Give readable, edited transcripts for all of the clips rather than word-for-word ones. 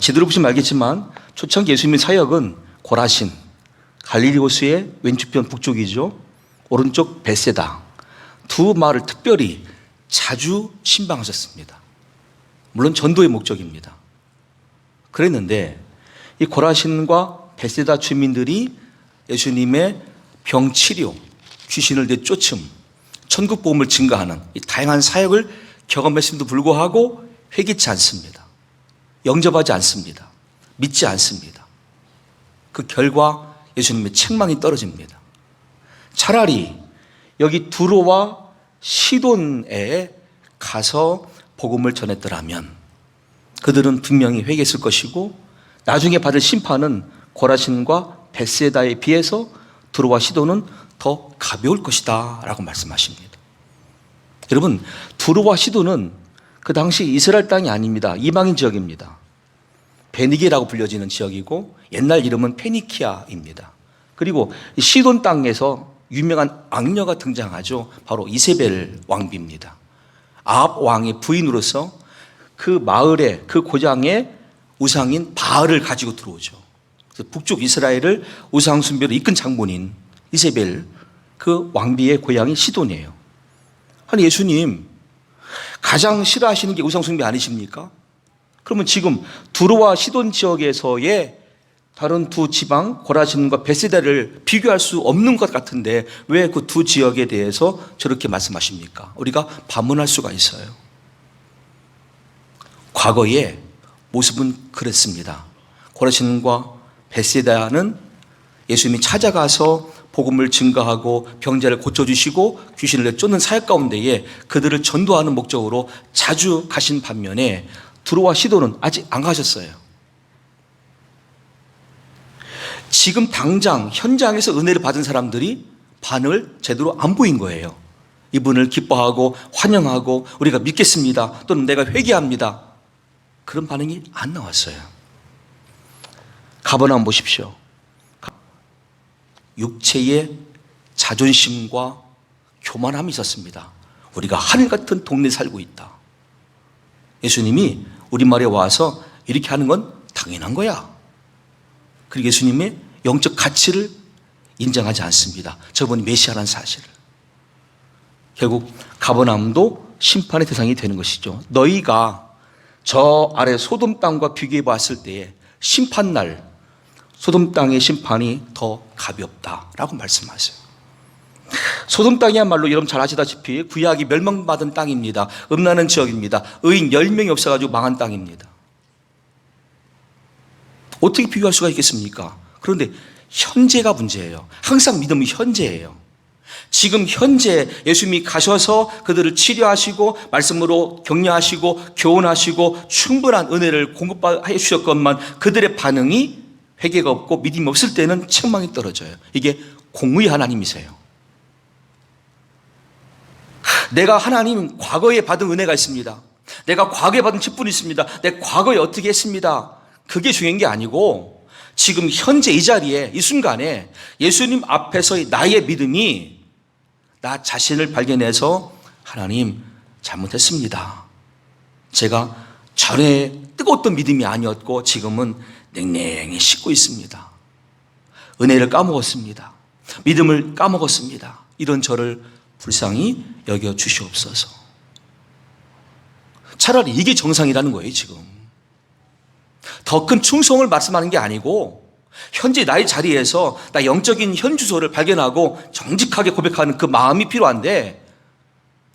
지도를 보시면 알겠지만 초창기 예수님의 사역은 고라신, 갈릴리 호수의 왼쪽편 북쪽이죠. 오른쪽 벳세다. 두 마을을 특별히 자주 신방하셨습니다. 물론 전도의 목적입니다. 그랬는데 이 고라신과 벳세다 주민들이 예수님의 병치료, 귀신을 내쫓음, 천국 복음을 증가하는 이 다양한 사역을 경험했음에도 불구하고 회개치 않습니다. 영접하지 않습니다. 믿지 않습니다. 그 결과 예수님의 책망이 떨어집니다. 차라리 여기 두로와 시돈에 가서 복음을 전했더라면 그들은 분명히 회개했을 것이고 나중에 받을 심판은 고라신과 벳세다에 비해서 두로와 시돈은 더 가벼울 것이다 라고 말씀하십니다. 여러분, 두로와 시돈은 그 당시 이스라엘 땅이 아닙니다. 이방인 지역입니다. 베니게라고 불려지는 지역이고 옛날 이름은 페니키아입니다. 그리고 시돈 땅에서 유명한 악녀가 등장하죠. 바로 이세벨 왕비입니다. 아합 왕의 부인으로서 그 마을에, 그 고장에 우상인 바알을 가지고 들어오죠. 그래서 북쪽 이스라엘을 우상 숭배로 이끈 장본인 이세벨, 그 왕비의 고향이 시돈이에요. 아니, 예수님 가장 싫어하시는 게 우상 숭배 아니십니까? 그러면 지금 두로와 시돈 지역에서의 다른 두 지방 고라신과 벳세다를 비교할 수 없는 것 같은데 왜 그 두 지역에 대해서 저렇게 말씀하십니까? 우리가 반문할 수가 있어요. 과거의 모습은 그랬습니다. 고라신과 벳세다는 예수님이 찾아가서 복음을 증거하고 병자를 고쳐주시고 귀신을 내쫓는 사역 가운데에 그들을 전도하는 목적으로 자주 가신 반면에 두로와 시돈은 아직 안 가셨어요. 지금 당장 현장에서 은혜를 받은 사람들이 반응을 제대로 안 보인 거예요. 이분을 기뻐하고 환영하고 우리가 믿겠습니다 또는 내가 회개합니다, 그런 반응이 안 나왔어요. 가버나움 보십시오. 육체의 자존심과 교만함이 있었습니다. 우리가 하늘 같은 동네에 살고 있다. 예수님이 우리말에 와서 이렇게 하는 건 당연한 거야. 그리고 예수님의 영적 가치를 인정하지 않습니다. 저분이 메시아라는 사실을. 결국 가버나움도 심판의 대상이 되는 것이죠. 너희가 저 아래 소돔 땅과 비교해 봤을 때에 심판날 소돔 땅의 심판이 더 가볍다라고 말씀하세요. 소돔 땅이야말로 여러분 잘 아시다시피 구약이 멸망받은 땅입니다. 음란한 지역입니다. 의인 10명이 없어가지고 망한 땅입니다. 어떻게 비교할 수가 있겠습니까? 그런데 현재가 문제예요. 항상 믿음은 현재예요. 지금 현재 예수님이 가셔서 그들을 치료하시고 말씀으로 격려하시고 교훈하시고 충분한 은혜를 공급해 주셨건만 그들의 반응이 회개가 없고 믿음이 없을 때는 책망이 떨어져요. 이게 공의의 하나님이세요. 내가 하나님 과거에 받은 은혜가 있습니다. 내가 과거에 받은 직분이 있습니다. 내 과거에 어떻게 했습니다. 그게 중요한 게 아니고 지금 현재 이 자리에 이 순간에 예수님 앞에서의 나의 믿음이 나 자신을 발견해서 하나님 잘못했습니다. 제가 전에 뜨거웠던 믿음이 아니었고 지금은 냉랭히 식고 있습니다. 은혜를 까먹었습니다. 믿음을 까먹었습니다. 이런 저를 불쌍히 여겨 주시옵소서. 차라리 이게 정상이라는 거예요. 지금 더 큰 충성을 말씀하는 게 아니고 현재 나의 자리에서 나 영적인 현주소를 발견하고 정직하게 고백하는 그 마음이 필요한데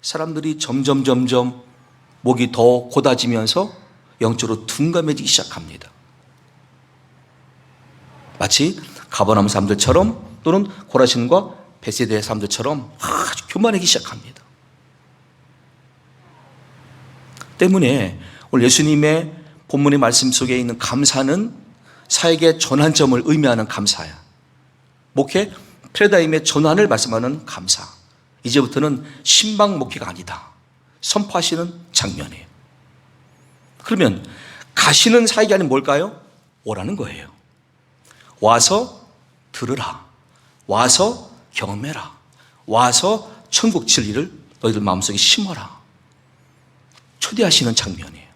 사람들이 점점 목이 더 곧아지면서 영적으로 둔감해지기 시작합니다. 마치 가버나움 사람들처럼 또는 고라신과 벳세다의 사람들처럼 아주 교만하기 시작합니다. 때문에 오늘 예수님의 본문의 말씀 속에 있는 감사는 사역의 전환점을 의미하는 감사야. 목회 패러다임의 전환을 말씀하는 감사. 이제부터는 신방 목회가 아니다 선포하시는 장면이에요. 그러면 가시는 사역이 아닌 뭘까요? 오라는 거예요. 와서 들으라. 와서 경험해라. 와서 천국 진리를 너희들 마음속에 심어라. 초대하시는 장면이에요.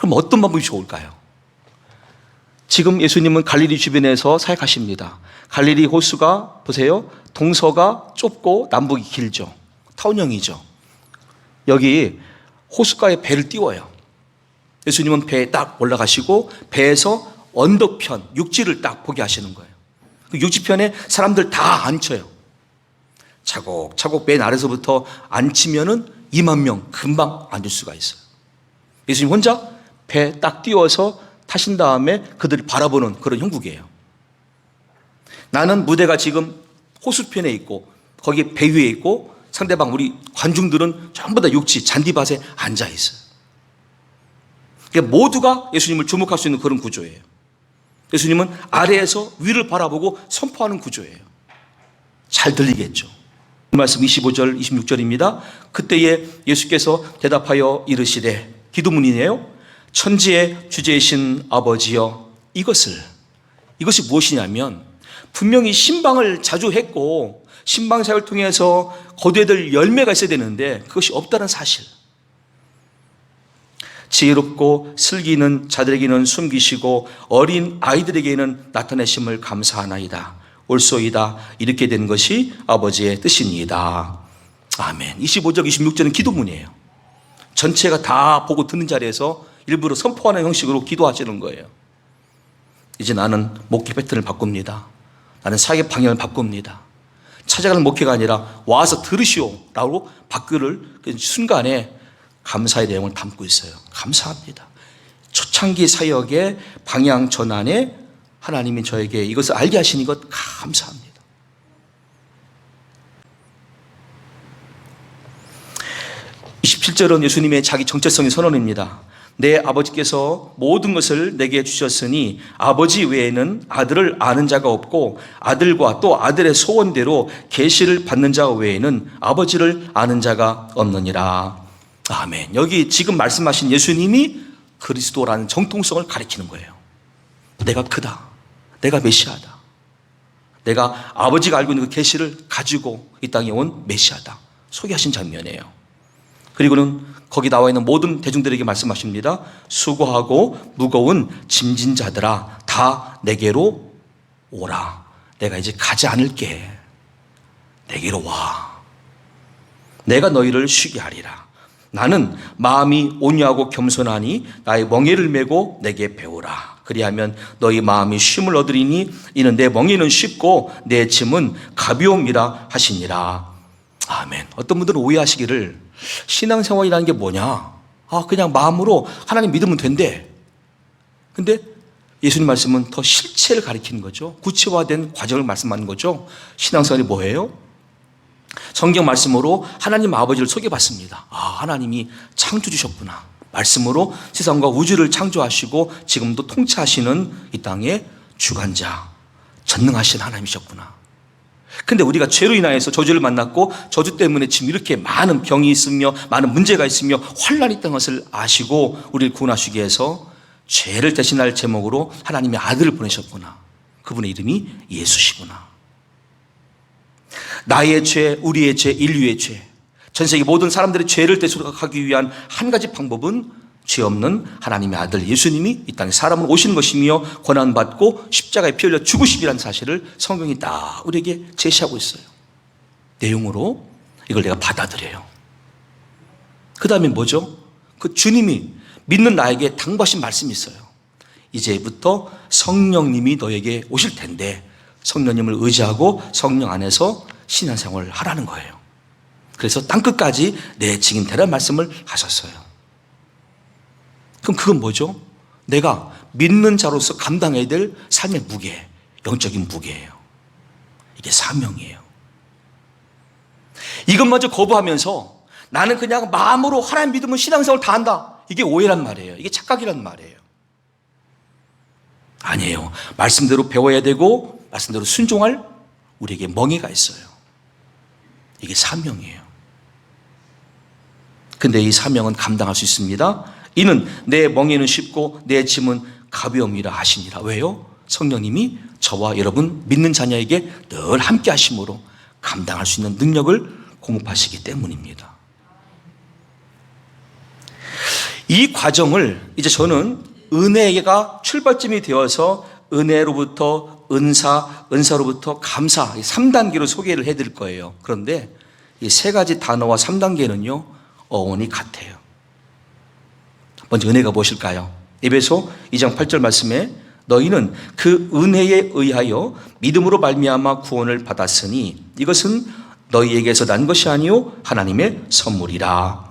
그럼 어떤 방법이 좋을까요? 지금 예수님은 갈릴리 주변에서 사역하십니다. 갈릴리 호수가 보세요. 동서가 좁고 남북이 길죠. 타원형이죠. 여기 호숫가에 배를 띄워요. 예수님은 배에 딱 올라가시고 배에서 언덕편, 육지를 딱 보게 하시는 거예요. 그 육지편에 사람들 다 앉혀요. 차곡차곡 맨 아래서부터 앉히면은 2만 명 금방 앉을 수가 있어요. 예수님 혼자 배 딱 띄워서 타신 다음에 그들을 바라보는 그런 형국이에요. 나는 무대가 지금 호수편에 있고 거기 배 위에 있고 상대방 우리 관중들은 전부 다 육지 잔디밭에 앉아 있어요. 그러니까 모두가 예수님을 주목할 수 있는 그런 구조예요. 예수님은 아래에서 위를 바라보고 선포하는 구조예요. 잘 들리겠죠. 말씀 25절 26절입니다. 그때에 예수께서 대답하여 이르시되, 기도문이네요. 천지의 주제이신 아버지여, 이것이 무엇이냐면 분명히 신방을 자주 했고 신방 사역을 통해서 거두어야 될 열매가 있어야 되는데 그것이 없다는 사실. 지혜롭고 슬기 있는 자들에게는 숨기시고 어린 아이들에게는 나타내심을 감사하나이다. 옳소이다. 이렇게 된 것이 아버지의 뜻이니이다. 아멘. 25절 26절은 기도문이에요. 전체가 다 보고 듣는 자리에서 일부러 선포하는 형식으로 기도하시는 거예요. 이제 나는 목회 패턴을 바꿉니다. 나는 사역의 방향을 바꿉니다. 찾아가는 목회가 아니라 와서 들으시오라고 바꾸를 순간에 감사의 내용을 담고 있어요. 감사합니다. 초창기 사역의 방향 전환에 하나님이 저에게 이것을 알게 하시는 것 감사합니다. (27절은) 예수님의 자기 정체성의 선언입니다. 내 아버지께서 모든 것을 내게 주셨으니 아버지 외에는 아들을 아는 자가 없고 아들과 또 아들의 소원대로 계시를 받는 자 외에는 아버지를 아는 자가 없느니라. 아멘. 여기 지금 말씀하신 예수님이 그리스도라는 정통성을 가리키는 거예요. 내가 크다. 내가 메시아다. 내가 아버지가 알고 있는 그 계시를 가지고 이 땅에 온 메시아다. 소개하신 장면이에요. 그리고는 거기 나와 있는 모든 대중들에게 말씀하십니다. 수고하고 무거운 짐진 자들아 다 내게로 오라. 내가 이제 가지 않을게. 내게로 와. 내가 너희를 쉬게 하리라. 나는 마음이 온유하고 겸손하니 나의 멍에를 메고 내게 배우라. 그리하면 너희 마음이 쉼을 얻으리니 이는 내 멍에는 쉽고 내 짐은 가벼움이라 하시니라. 아멘. 어떤 분들은 오해하시기를 신앙생활이라는 게 뭐냐? 그냥 마음으로 하나님 믿으면 된대. 근데 예수님 말씀은 더 실체를 가리키는 거죠. 구체화된 과정을 말씀하는 거죠. 신앙생활이 뭐예요? 성경 말씀으로 하나님 아버지를 소개받습니다. 하나님이 창조주셨구나. 말씀으로 세상과 우주를 창조하시고 지금도 통치하시는 이 땅의 주관자, 전능하신 하나님이셨구나. 근데 우리가 죄로 인하여서 저주를 만났고 저주 때문에 지금 이렇게 많은 병이 있으며 많은 문제가 있으며 환란이 있다는 것을 아시고 우리를 구원하시기 위해서 죄를 대신할 제목으로 하나님의 아들을 보내셨구나. 그분의 이름이 예수시구나. 나의 죄, 우리의 죄, 인류의 죄, 전 세계 모든 사람들의 죄를 대속하기 위한 한 가지 방법은 죄 없는 하나님의 아들 예수님이 이 땅에 사람으로 오시는 것이며 고난받고 십자가에 피 흘려 죽으심이라는 사실을 성경이 다 우리에게 제시하고 있어요. 내용으로 이걸 내가 받아들여요. 그 다음에 뭐죠? 그 주님이 믿는 나에게 당부하신 말씀이 있어요. 이제부터 성령님이 너에게 오실 텐데 성령님을 의지하고 성령 안에서 신앙생활을 하라는 거예요. 그래서 땅끝까지 내 증인 되라는 말씀을 하셨어요. 그럼 그건 뭐죠? 내가 믿는 자로서 감당해야 될 삶의 무게, 영적인 무게예요. 이게 사명이에요. 이것마저 거부하면서 나는 그냥 마음으로 하나님 믿으면 신앙생활을 다 한다. 이게 오해란 말이에요. 이게 착각이란 말이에요. 아니에요. 말씀대로 배워야 되고 말씀대로 순종할 우리에게 멍에가 있어요. 이게 사명이에요. 근데 이 사명은 감당할 수 있습니다. 이는 내 멍에는 쉽고 내 짐은 가벼움이라 하시니라. 왜요? 성령님이 저와 여러분 믿는 자녀에게 늘 함께 하심으로 감당할 수 있는 능력을 공급하시기 때문입니다. 이 과정을 이제 저는 은혜가 출발점이 되어서 은혜로부터 은사, 은사로부터 감사, 3단계로 소개를 해드릴 거예요. 그런데 이 세 가지 단어와 3단계는요, 어원이 같아요. 먼저 은혜가 무엇일까요? 에베소 2장 8절 말씀에 너희는 그 은혜에 의하여 믿음으로 말미암아 구원을 받았으니 이것은 너희에게서 난 것이 아니요 하나님의 선물이라.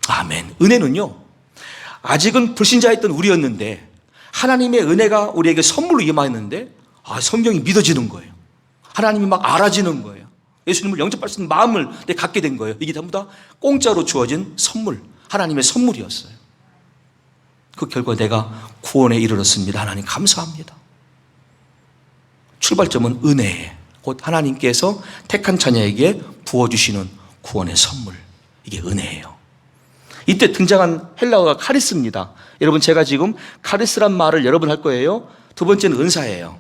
아멘. 은혜는요, 아직은 불신자였던 우리였는데 하나님의 은혜가 우리에게 선물로 임하였는데 성경이 믿어지는 거예요. 하나님이 막 알아지는 거예요. 예수님을 영접할 수 있는 마음을 갖게 된 거예요. 이게 전부 다 공짜로 주어진 선물, 하나님의 선물이었어요. 그 결과 내가 구원에 이르렀습니다. 하나님 감사합니다. 출발점은 은혜에 곧 하나님께서 택한 자녀에게 부어주시는 구원의 선물, 이게 은혜예요. 이때 등장한 헬라어가 카리스입니다. 여러분, 제가 지금 카리스란 말을 여러 번 할 거예요. 두 번째는 은사예요.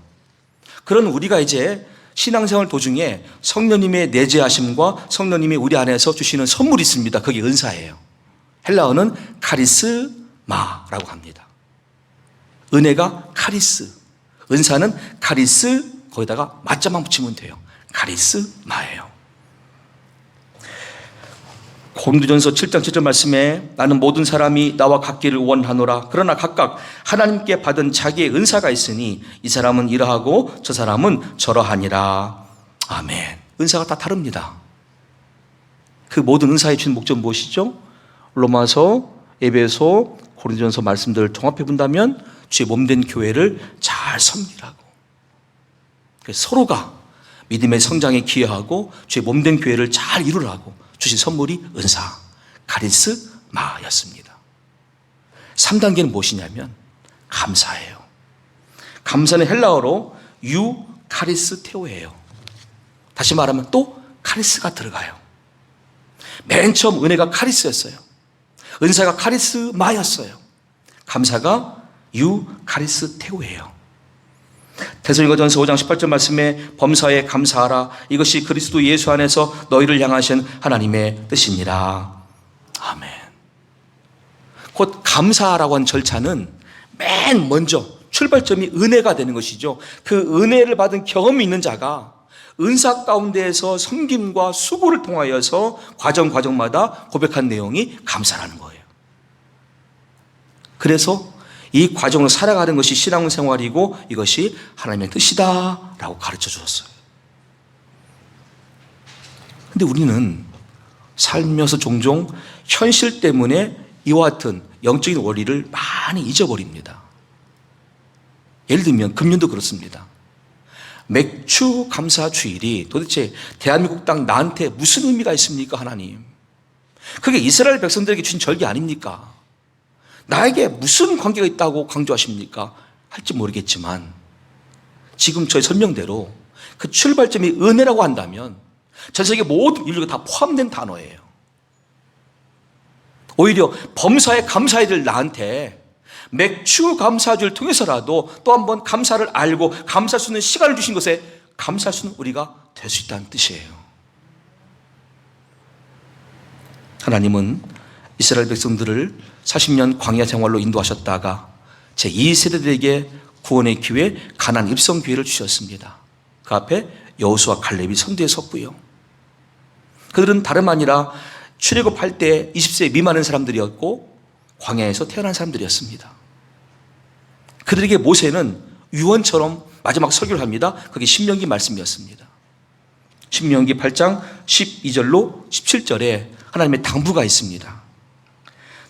그런 우리가 이제 신앙생활 도중에 성령님의 내재하심과 성령님이 우리 안에서 주시는 선물이 있습니다. 그게 은사예요. 헬라어는 카리스마라고 합니다. 은혜가 카리스, 은사는 카리스, 거기다가 맞자만 붙이면 돼요. 카리스마예요. 고린도전서 7장 7절 말씀에 나는 모든 사람이 나와 같기를 원하노라. 그러나 각각 하나님께 받은 자기의 은사가 있으니 이 사람은 이러하고 저 사람은 저러하니라. 아멘. 은사가 다 다릅니다. 그 모든 은사에 주는 목적은 무엇이죠? 로마서, 에베소, 고린도전서 말씀들을 종합해 본다면 주의 몸된 교회를 잘 섬기라고. 서로가 믿음의 성장에 기여하고 주의 몸된 교회를 잘 이루라고 주신 선물이 은사, 카리스마였습니다. 3단계는 무엇이냐면 감사예요. 감사는 헬라어로 유카리스테오예요. 다시 말하면 또 카리스가 들어가요. 맨 처음 은혜가 카리스였어요. 은사가 카리스마였어요. 감사가 유카리스테오예요. 데살로니가전서 5장 18절 말씀에 범사에 감사하라. 이것이 그리스도 예수 안에서 너희를 향하신 하나님의 뜻이니라. 아멘. 곧 감사라고 하는 절차는 맨 먼저 출발점이 은혜가 되는 것이죠. 그 은혜를 받은 경험이 있는 자가 은사 가운데에서 섬김과 수고를 통하여서 과정마다 고백한 내용이 감사라는 거예요. 그래서 이 과정을 살아가는 것이 신앙생활이고 이것이 하나님의 뜻이다 라고 가르쳐 주었어요. 근데 우리는 살면서 종종 현실 때문에 이와 같은 영적인 원리를 많이 잊어버립니다. 예를 들면 금년도 그렇습니다. 맥주 감사 주일이 도대체 대한민국 땅 나한테 무슨 의미가 있습니까, 하나님? 그게 이스라엘 백성들에게 주신 절기 아닙니까? 나에게 무슨 관계가 있다고 강조하십니까? 할지 모르겠지만 지금 저의 설명대로 그 출발점이 은혜라고 한다면 전 세계 모든 인류가 다 포함된 단어예요. 오히려 범사에 감사해야 될 나한테 맥주 감사주를 통해서라도 또 한 번 감사를 알고 감사할 수 있는 시간을 주신 것에 감사할 수 있는 우리가 될 수 있다는 뜻이에요. 하나님은 이스라엘 백성들을 40년 광야 생활로 인도하셨다가 제2세대들에게 구원의 기회, 가나안 입성 기회를 주셨습니다. 그 앞에 여호수아 갈렙이 선두에 섰고요. 그들은 다름 아니라 출애굽할 때 20세 미만인 사람들이었고 광야에서 태어난 사람들이었습니다. 그들에게 모세는 유언처럼 마지막 설교를 합니다. 그게 신명기 말씀이었습니다. 신명기 8장 12절로 17절에 하나님의 당부가 있습니다.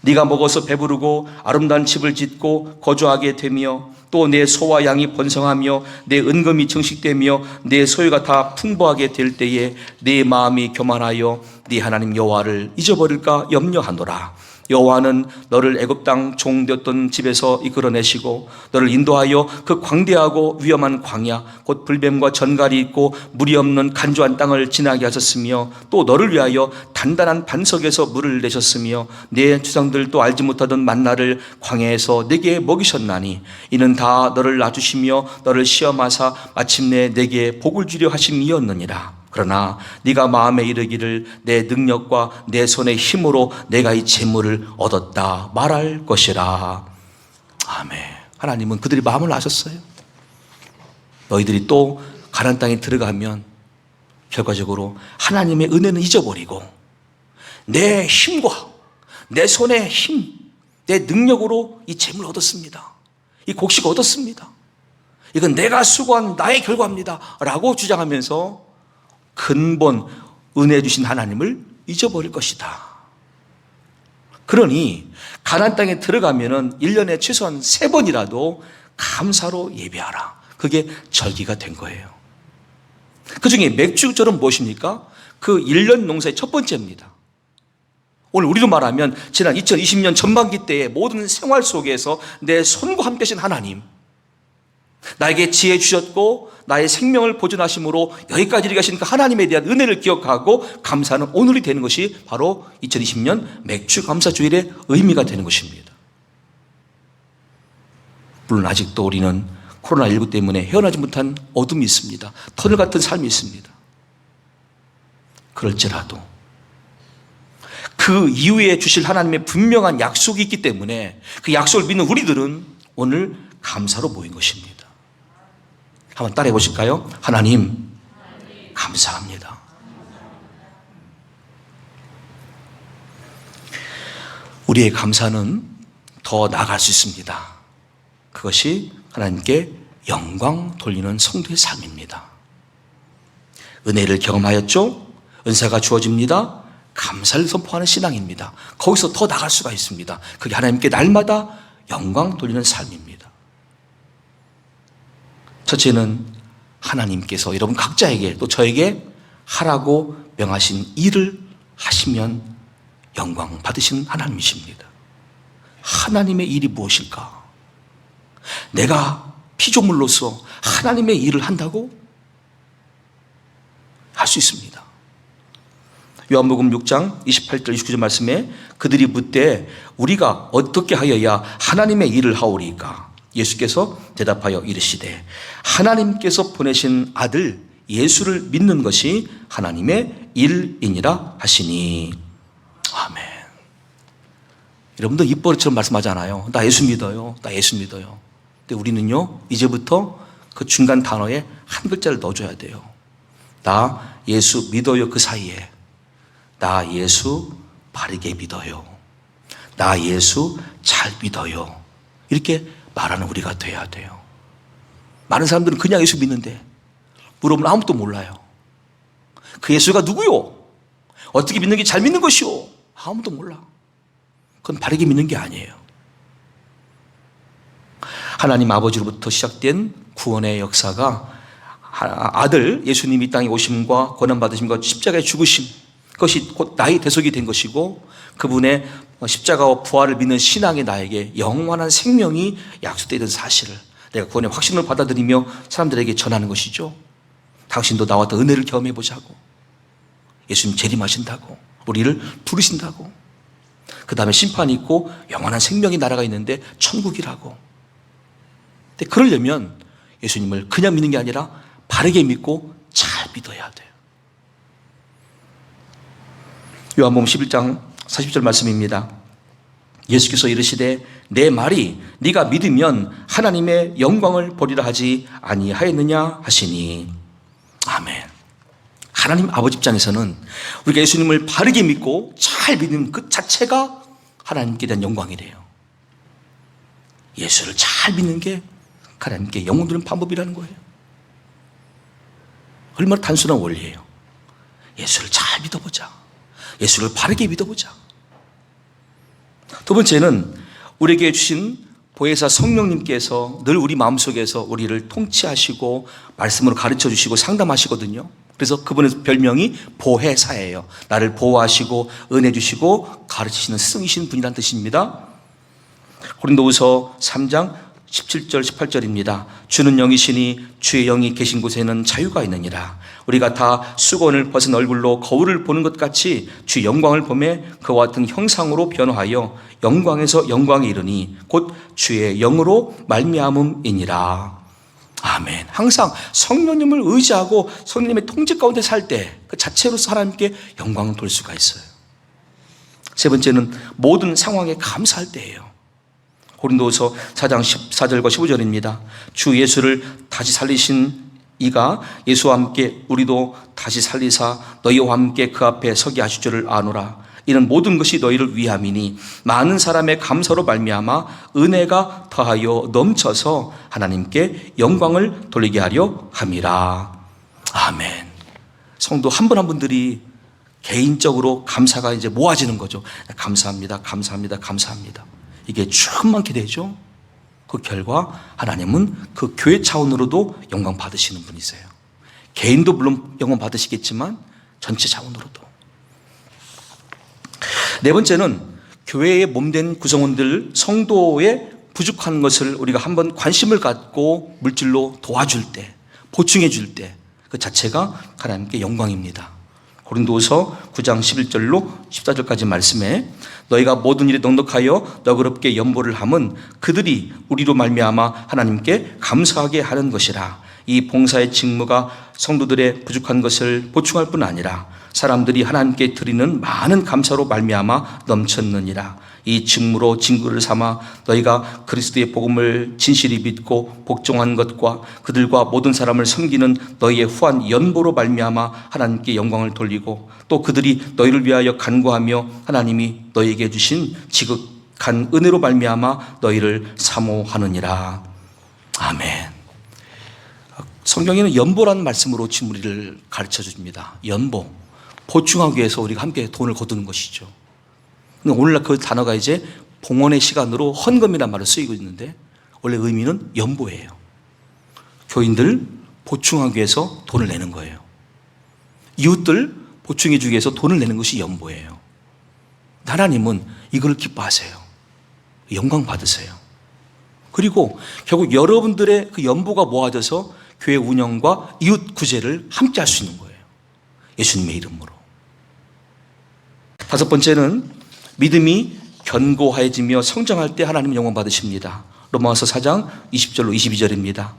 네가 먹어서 배부르고 아름다운 집을 짓고 거주하게 되며 또 내 소와 양이 번성하며 내 은금이 증식되며 내 소유가 다 풍부하게 될 때에 네 마음이 교만하여 네 하나님 여호와를 잊어버릴까 염려하노라. 여호와는 너를 애굽 땅 종되었던 집에서 이끌어내시고 너를 인도하여 그 광대하고 위험한 광야 곧 불뱀과 전갈이 있고 물이 없는 간조한 땅을 지나게 하셨으며 또 너를 위하여 단단한 반석에서 물을 내셨으며 내 조상들도 알지 못하던 만나를 광야에서 내게 먹이셨나니 이는 다 너를 놔주시며 너를 시험하사 마침내 내게 복을 주려 하심이었느니라. 그러나 네가 마음에 이르기를 내 능력과 내 손의 힘으로 내가 이 재물을 얻었다 말할 것이라. 아멘. 하나님은 그들이 마음을 아셨어요. 너희들이 또 가나안 땅에 들어가면 결과적으로 하나님의 은혜는 잊어버리고 내 힘과 내 손의 힘, 내 능력으로 이 재물을 얻었습니다. 이 곡식을 얻었습니다. 이건 내가 수고한 나의 결과입니다 라고 주장하면서 근본 은혜 주신 하나님을 잊어버릴 것이다. 그러니 가나안 땅에 들어가면은 1년에 최소한 3번이라도 감사로 예배하라. 그게 절기가 된 거예요. 그 중에 맥주절은 무엇입니까? 그 1년 농사의 첫 번째입니다. 오늘 우리로 말하면 지난 2020년 전반기 때의 모든 생활 속에서 내 손과 함께 하신 하나님, 나에게 지혜 주셨고 나의 생명을 보존하심으로 여기까지 이르게 하신 그 하나님에 대한 은혜를 기억하고 감사하는 오늘이 되는 것이 바로 2020년 맥주 감사 주일의 의미가 되는 것입니다. 물론 아직도 우리는 코로나19 때문에 헤어나지 못한 어둠이 있습니다. 터널 같은 삶이 있습니다. 그럴지라도 그 이후에 주실 하나님의 분명한 약속이 있기 때문에 그 약속을 믿는 우리들은 오늘 감사로 모인 것입니다. 한번 따라해 보실까요? 하나님, 감사합니다. 우리의 감사는 더 나아갈 수 있습니다. 그것이 하나님께 영광 돌리는 성도의 삶입니다. 은혜를 경험하였죠? 은사가 주어집니다. 감사를 선포하는 신앙입니다. 거기서 더 나갈 수가 있습니다. 그게 하나님께 날마다 영광 돌리는 삶입니다. 첫째는 하나님께서 여러분 각자에게 또 저에게 하라고 명하신 일을 하시면 영광 받으시는 하나님이십니다. 하나님의 일이 무엇일까? 내가 피조물로서 하나님의 일을 한다고 할 수 있습니다. 요한복음 6장 28절 29절 말씀에 그들이 묻되 우리가 어떻게 하여야 하나님의 일을 하오리까? 예수께서 대답하여 이르시되 하나님께서 보내신 아들 예수를 믿는 것이 하나님의 일이니라 하시니. 아멘. 여러분들 입버릇처럼 말씀하잖아요. 나 예수 믿어요. 나 예수 믿어요. 근데 우리는요, 이제부터 그 중간 단어에 한 글자를 넣어줘야 돼요. 나 예수 믿어요. 그 사이에 나 예수 바르게 믿어요. 나 예수 잘 믿어요. 이렇게 말하는 우리가 돼야 돼요. 많은 사람들은 그냥 예수 믿는데 물어보면 아무것도 몰라요. 그 예수가 누구요? 어떻게 믿는 게 잘 믿는 것이요? 아무도 몰라. 그건 바르게 믿는 게 아니에요. 하나님 아버지로부터 시작된 구원의 역사가 아들 예수님이 이 땅에 오심과 고난받으심과 십자가의 죽으심, 그것이 곧 나의 대속이 된 것이고 그분의 십자가와 부활을 믿는 신앙이 나에게 영원한 생명이 약속되는 사실을 내가 구원의 확신을 받아들이며 사람들에게 전하는 것이죠. 당신도 나와 같은 은혜를 경험해보자고, 예수님 재림하신다고, 우리를 부르신다고, 그 다음에 심판이 있고 영원한 생명의 나라가 있는데 천국이라고. 근데 그러려면 예수님을 그냥 믿는 게 아니라 바르게 믿고 잘 믿어야 돼요. 요한복음 11장 40절 말씀입니다. 예수께서 이르시되 내 말이 네가 믿으면 하나님의 영광을 보리라 하지 아니하였느냐 하시니. 아멘. 하나님 아버지 입장에서는 우리가 예수님을 바르게 믿고 잘 믿는 그 자체가 하나님께 대한 영광이래요. 예수를 잘 믿는 게 하나님께 영광 드리는 방법이라는 거예요. 얼마나 단순한 원리예요. 예수를 잘 믿어보자. 예수를 바르게 믿어보자. 두 번째는 우리에게 주신 보혜사 성령님께서 늘 우리 마음속에서 우리를 통치하시고 말씀으로 가르쳐 주시고 상담하시거든요. 그래서 그분의 별명이 보혜사예요. 나를 보호하시고 은혜 주시고 가르치시는 스승이신 분이라는 뜻입니다. 고린도후서 3장 17절 18절입니다. 주는 영이시니 주의 영이 계신 곳에는 자유가 있느니라. 우리가 다 수건을 벗은 얼굴로 거울을 보는 것 같이 주 영광을 보매 그와 같은 형상으로 변화하여 영광에서 영광에 이르니 곧 주의 영으로 말미암음이니라. 아멘. 항상 성령님을 의지하고 성령님의 통제 가운데 살 때 그 자체로서 하나님께 영광을 돌릴 수가 있어요. 세 번째는 모든 상황에 감사할 때예요. 고린도후서 4장 14절과 15절입니다. 주 예수를 다시 살리신 이가 예수와 함께 우리도 다시 살리사 너희와 함께 그 앞에 서게 하실 줄을 아노라. 이는 모든 것이 너희를 위함이니 많은 사람의 감사로 말미암아 은혜가 더하여 넘쳐서 하나님께 영광을 돌리게 하려 함이라. 아멘. 성도 한 분 한 분들이 개인적으로 감사가 이제 모아지는 거죠. 감사합니다, 감사합니다, 감사합니다. 이게 충만케 되죠. 그 결과 하나님은 그 교회 차원으로도 영광 받으시는 분이세요. 개인도 물론 영광 받으시겠지만 전체 차원으로도. 네 번째는 교회의 몸된 구성원들, 성도의 부족한 것을 우리가 한번 관심을 갖고 물질로 도와줄 때, 보충해 줄 때 그 자체가 하나님께 영광입니다. 고린도후서 9장 11절로 14절까지 말씀에 너희가 모든 일에 넉넉하여 너그럽게 연보를 함은 그들이 우리로 말미암아 하나님께 감사하게 하는 것이라. 이 봉사의 직무가 성도들의 부족한 것을 보충할 뿐 아니라 사람들이 하나님께 드리는 많은 감사로 말미암아 넘쳤느니라. 이 직무로 증거를 삼아 너희가 그리스도의 복음을 진실히 믿고 복종한 것과 그들과 모든 사람을 섬기는 너희의 후한 연보로 말미암아 하나님께 영광을 돌리고 또 그들이 너희를 위하여 간구하며 하나님이 너희에게 주신 지극한 은혜로 말미암아 너희를 사모하느니라. 아멘. 성경에는 연보라는 말씀으로 지금 우리를 가르쳐 줍니다. 연보. 보충하기 위해서 우리가 함께 돈을 거두는 것이죠. 근데 오늘날 그 단어가 이제 봉헌의 시간으로 헌금이라는 말로 쓰이고 있는데 원래 의미는 연보예요. 교인들 보충하기 위해서 돈을 내는 거예요. 이웃들 보충해 주기 위해서 돈을 내는 것이 연보예요. 하나님은 이걸 기뻐하세요. 영광 받으세요. 그리고 결국 여러분들의 그 연보가 모아져서 교회 운영과 이웃 구제를 함께 할 수 있는 거예요. 예수님의 이름으로. 다섯 번째는 믿음이 견고해지며 성장할 때 하나님 영광 받으십니다. 로마서 4장 20절로 22절입니다.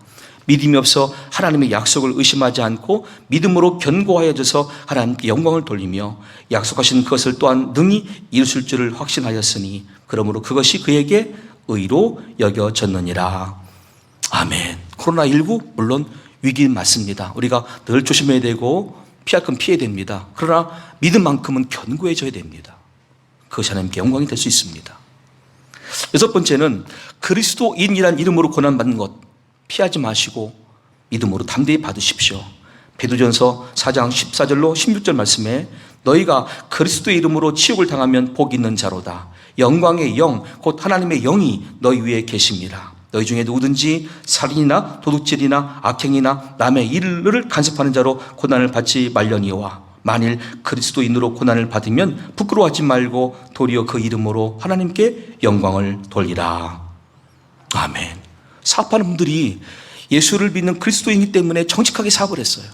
믿음이 없어 하나님의 약속을 의심하지 않고 믿음으로 견고하여져서 하나님께 영광을 돌리며 약속하신 그것을 또한 능히 이루실 줄을 확신하였으니 그러므로 그것이 그에게 의로 여겨졌느니라. 아멘. 코로나19 물론 위기는 맞습니다. 우리가 늘 조심해야 되고 피할 건 피해야 됩니다. 그러나 믿음만큼은 견고해져야 됩니다. 그것이 하나님께 영광이 될 수 있습니다. 여섯 번째는 그리스도인이란 이름으로 고난받는 것 피하지 마시고 믿음으로 담대히 받으십시오. 베드로전서 4장 14절로 16절 말씀에 너희가 그리스도의 이름으로 치욕을 당하면 복 있는 자로다. 영광의 영 곧 하나님의 영이 너희 위에 계십니다. 너희 중에 누구든지 살인이나 도둑질이나 악행이나 남의 일을 간섭하는 자로 고난을 받지 말려니와 만일 그리스도인으로 고난을 받으면 부끄러워하지 말고 도리어 그 이름으로 하나님께 영광을 돌리라. 아멘. 사업하는 분들이 예수를 믿는 그리스도인이기 때문에 정직하게 사업을 했어요.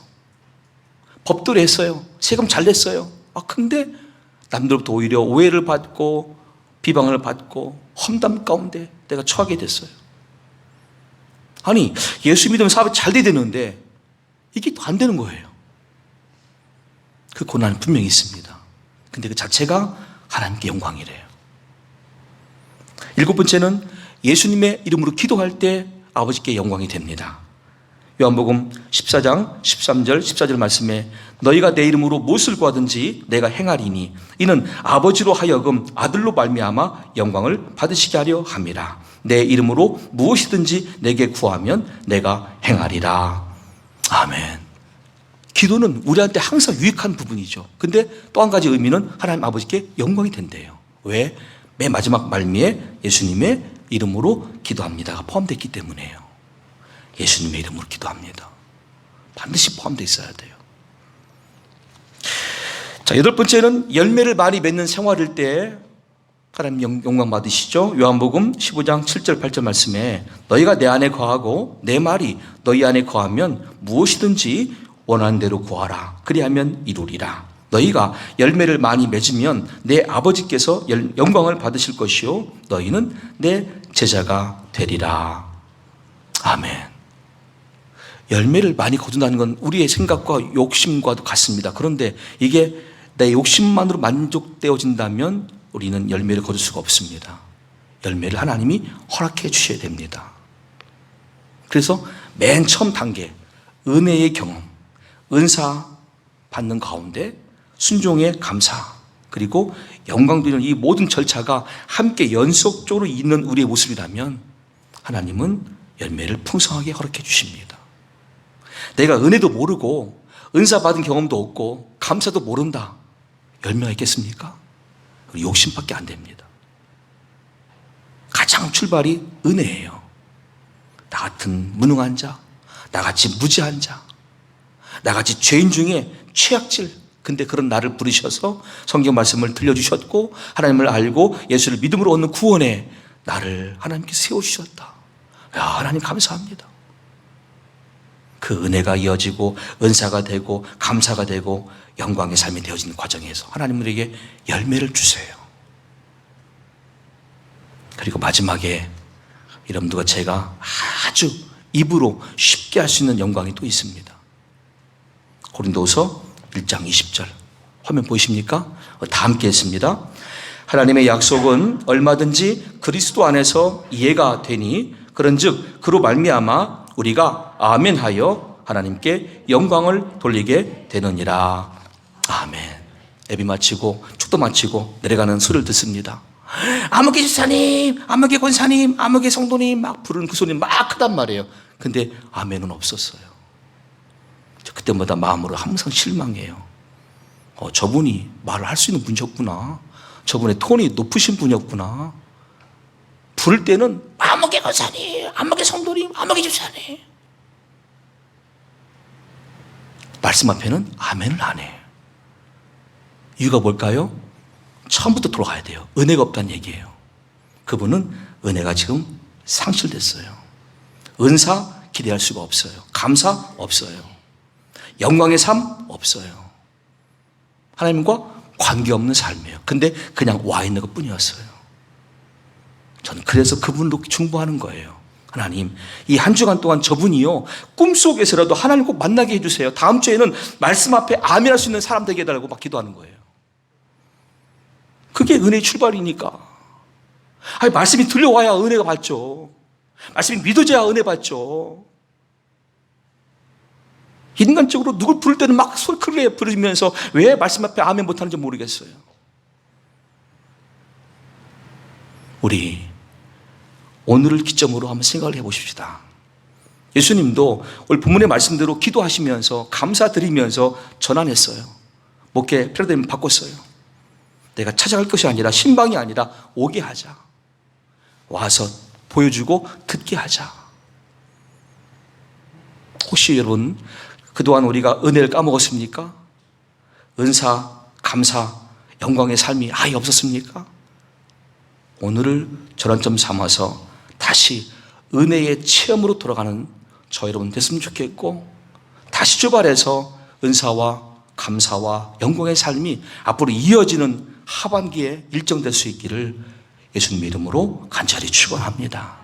법대로 했어요. 세금 잘 냈어요. 근데 남들부터 오히려 오해를 받고 비방을 받고 험담 가운데 내가 처하게 됐어요. 아니 예수 믿으면 사업이 잘 돼야 되는데 이게 또 안 되는 거예요. 그 고난은 분명히 있습니다. 근데 그 자체가 하나님께 영광이래요. 일곱 번째는 예수님의 이름으로 기도할 때 아버지께 영광이 됩니다. 요한복음 14장 13절 14절 말씀에 너희가 내 이름으로 무엇을 구하든지 내가 행하리니 이는 아버지로 하여금 아들로 말미암아 영광을 받으시게 하려 함이라. 내 이름으로 무엇이든지 내게 구하면 내가 행하리라. 아멘. 기도는 우리한테 항상 유익한 부분이죠. 근데 또 한 가지 의미는 하나님 아버지께 영광이 된대요. 왜? 맨 마지막 말미에 예수님의 이름으로 기도합니다가 포함되어 있기 때문에요. 예수님의 이름으로 기도합니다. 반드시 포함되어 있어야 돼요. 자, 여덟 번째는 열매를 많이 맺는 생활일 때 하나님 영광 받으시죠. 요한복음 15장 7절 8절 말씀에 너희가 내 안에 거하고 내 말이 너희 안에 거하면 무엇이든지 원하는 대로 구하라. 그리하면 이루리라. 너희가 열매를 많이 맺으면 내 아버지께서 영광을 받으실 것이요 너희는 내 제자가 되리라. 아멘. 열매를 많이 거둔다는 건 우리의 생각과 욕심과도 같습니다. 그런데 이게 내 욕심만으로 만족되어진다면 우리는 열매를 거둘 수가 없습니다. 열매를 하나님이 허락해 주셔야 됩니다. 그래서 맨 처음 단계, 은혜의 경험, 은사 받는 가운데 순종의 감사, 그리고 영광 드리는 이 모든 절차가 함께 연속적으로 있는 우리의 모습이라면 하나님은 열매를 풍성하게 허락해 주십니다. 내가 은혜도 모르고 은사 받은 경험도 없고 감사도 모른다. 열매가 있겠습니까? 욕심밖에 안 됩니다. 가장 출발이 은혜예요. 나 같은 무능한 자, 나같이 무지한 자, 나같이 죄인 중에 최악질, 근데 그런 나를 부르셔서 성경 말씀을 들려주셨고 하나님을 알고 예수를 믿음으로 얻는 구원에 나를 하나님께서 세워주셨다. 야, 하나님 감사합니다. 그 은혜가 이어지고 은사가 되고 감사가 되고 영광의 삶이 되어지는 과정에서 하나님 우리에게 열매를 주세요. 그리고 마지막에 여러분들과 제가 아주 입으로 쉽게 할 수 있는 영광이 또 있습니다. 고린도후서 1장 20절 화면 보이십니까? 다 함께 했습니다. 하나님의 약속은 얼마든지 그리스도 안에서 이해가 되니 그런즉 그로 말미암아 우리가 아멘하여 하나님께 영광을 돌리게 되느니라. 아멘. 예배 마치고 축도 마치고 내려가는 소리를 듣습니다. 아무개 집사님, 아무개 권사님, 아무개 성도님 막 부르는 그 소리 막 크단 말이에요. 근데 아멘은 없었어요. 그때마다 마음으로 항상 실망해요. 저분이 말을 할 수 있는 분이었구나. 저분의 톤이 높으신 분이었구나. 부를 때는 아무개 권사님, 아무개 성도님, 아무개 집사님. 말씀 앞에는 아멘을 안 해요. 이유가 뭘까요? 처음부터 돌아가야 돼요. 은혜가 없다는 얘기예요. 그분은 은혜가 지금 상실됐어요. 은사 기대할 수가 없어요. 감사 없어요. 영광의 삶 없어요. 하나님과 관계없는 삶이에요. 근데 그냥 와 있는 것 뿐이었어요. 저는 그래서 그분도 중보하는 거예요. 하나님, 이 한 주간 동안 저분이요, 꿈속에서라도 하나님 꼭 만나게 해주세요. 다음 주에는 말씀 앞에 아멘할 수 있는 사람 되게 해달라고 막 기도하는 거예요. 그게 은혜의 출발이니까. 아니, 말씀이 들려와야 은혜가 받죠. 말씀이 믿어져야 은혜 받죠. 인간적으로 누굴 부를 때는 막 소리 크게 부르면서 왜 말씀 앞에 아멘 못하는지 모르겠어요. 우리 오늘을 기점으로 한번 생각을 해보십시다. 예수님도 오늘 본문의 말씀대로 기도하시면서 감사드리면서 전환했어요. 목회 패러다임을 바꿨어요. 내가 찾아갈 것이 아니라 신방이 아니라 오게 하자. 와서 보여주고 듣게 하자. 혹시 여러분 그동안 우리가 은혜를 까먹었습니까? 은사, 감사, 영광의 삶이 아예 없었습니까? 오늘을 전환점 삼아서 다시 은혜의 체험으로 돌아가는 저 여러분 됐으면 좋겠고, 다시 출발해서 은사와 감사와 영광의 삶이 앞으로 이어지는 하반기에 일정될 수 있기를 예수님 이름으로 간절히 축원합니다.